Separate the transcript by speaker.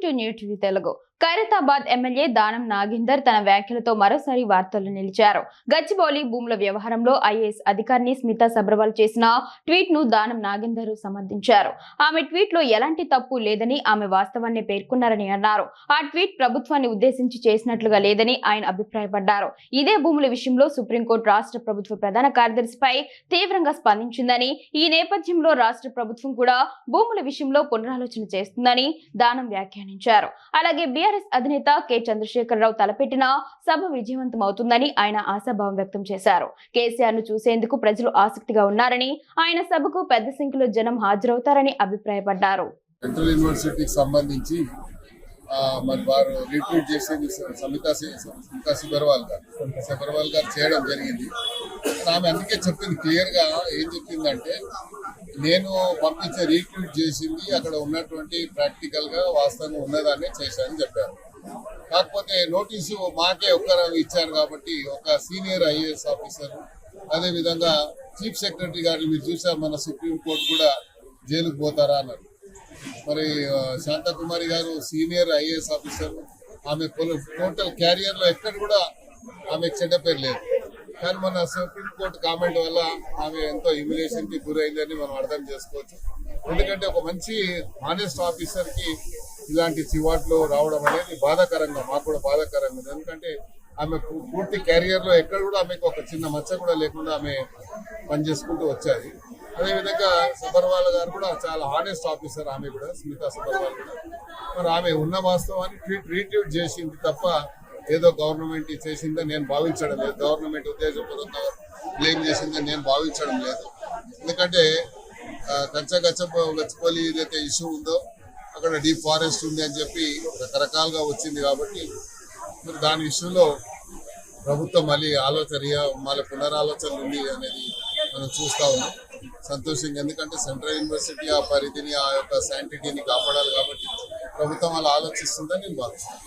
Speaker 1: Welcome to new TV Telugu. Khairatabad MLA Danam Nagender తన వ్యాఖ్యలతో మరోసారి వార్తల్లో నిలిచారు. గచ్చిబౌలి భూముల వ్యవహారంలో ఐఏఎస్ అధికారిని స్మితా సబర్వాల్ చేసిన ట్వీట్ ను దానం నాగేందర్ సమర్థించారు. ఆమె ట్వీట్ లో ఎలాంటి తప్పు లేదని, ఆమె వాస్తవాన్ని పేర్కొన్నారని అన్నారు. ఆ ట్వీట్ ప్రభుత్వాన్ని ఉద్దేశించి చేసినట్లుగా లేదని ఆయన అభిప్రాయపడ్డారు. ఇదే భూముల విషయంలో సుప్రీంకోర్టు రాష్ట్ర ప్రభుత్వ ప్రధాన కార్యదర్శిపై తీవ్రంగా స్పందించిందని, ఈ నేపథ్యంలో రాష్ట్ర ప్రభుత్వం కూడా భూముల విషయంలో పునరాలోచన చేస్తుందని దానం వ్యాఖ్యానించారు. అలాగే బీఆర్ఎస్ అధినేత కె చంద్రశేఖరరావు తలపెట్టిన సభ విజయవంతమవుతుందని ఆయన ఆశాభావం వ్యక్తం చేశారు. కేసీఆర్ ను చూసేందుకు ప్రజలు ఆసక్తిగా ఉన్నారని, ఆయన సభకు పెద్ద సంఖ్యలో జనం హాజరవుతారని అభిప్రాయపడ్డారు.
Speaker 2: సెంట్రల్ యూనివర్సిటీకి సంబంధించి మరి వారు రిట్రీట్ చేసేది స్మితా సబర్వాల్ గారు చేయడం జరిగింది. ఆమె అందుకే చెప్పింది క్లియర్ గా, ఏం చెప్పిందంటే నేను పంపించే రీట్వీట్ చేసింది అక్కడ ఉన్నటువంటి ప్రాక్టికల్ గా వాస్తవంగా ఉన్నదాన్ని చేశానని చెప్పారు. కాకపోతే నోటీసు మాకే ఒక్కరు ఇచ్చారు కాబట్టి ఒక సీనియర్ ఐఏఎస్ ఆఫీసర్, అదే విధంగా చీఫ్ సెక్రటరీ గారిని మీరు చూసారు, మన సుప్రీంకోర్టు కూడా జైలుకు పోతారా అన్నారు. మరి శాంతకుమారి గారు సీనియర్ ఐఏఎస్ ఆఫీసర్, ఆమె టోటల్ క్యారియర్ లో ఎక్కడ కూడా ఆమె చెడ్డ పేరు లేదు. కానీ మన సుప్రీంకోర్టు కామెంట్ వల్ల ఆమె ఎంతో హ్యూమిలేషన్ కి గురైందని మనం అర్థం చేసుకోవచ్చు. ఎందుకంటే ఒక మంచి హానెస్ట్ ఆఫీసర్ కి ఇలాంటి చివాట్లు రావడం అనేది బాధాకరంగా, మాకు కూడా బాధాకరంగా ఉంది. ఎందుకంటే ఆమె పూర్తి క్యారియర్ లో ఎక్కడ కూడా ఆమెకు ఒక చిన్న మచ్చ కూడా లేకుండా ఆమె పనిచేసుకుంటూ వచ్చాది. అదేవిధంగా సబర్వాల్ గారు కూడా చాలా హానెస్ట్ ఆఫీసర్, ఆమె కూడా స్మితా సబర్వాల్ కూడా. మరి ఆమె ఉన్న వాస్తవాన్ని రీట్వీట్ చేసింది తప్ప ఏదో గవర్నమెంట్ చేసిందని నేను భావించడం లేదు, గవర్నమెంట్ ఉద్దేశపూర్వకంగా బ్లేమ్ చేసిందని నేను భావించడం లేదు. ఎందుకంటే గచ్చిబౌలి ఏదైతే ఇష్యూ ఉందో అక్కడ డీప్ ఫారెస్ట్ ఉంది అని చెప్పి రకరకాలుగా వచ్చింది కాబట్టి మరి దాని విషయంలో ప్రభుత్వం మళ్ళీ పునరాలోచన ఉంది అనేది మనం చూస్తా ఉన్నాం. సంతోషంగా, ఎందుకంటే సెంట్రల్ యూనివర్సిటీ ఆ పరిధిని, ఆ యొక్క శాంటిటీని కాపాడాలి కాబట్టి ప్రభుత్వం అలా ఆలోచిస్తుందని నేను భావిస్తున్నాను.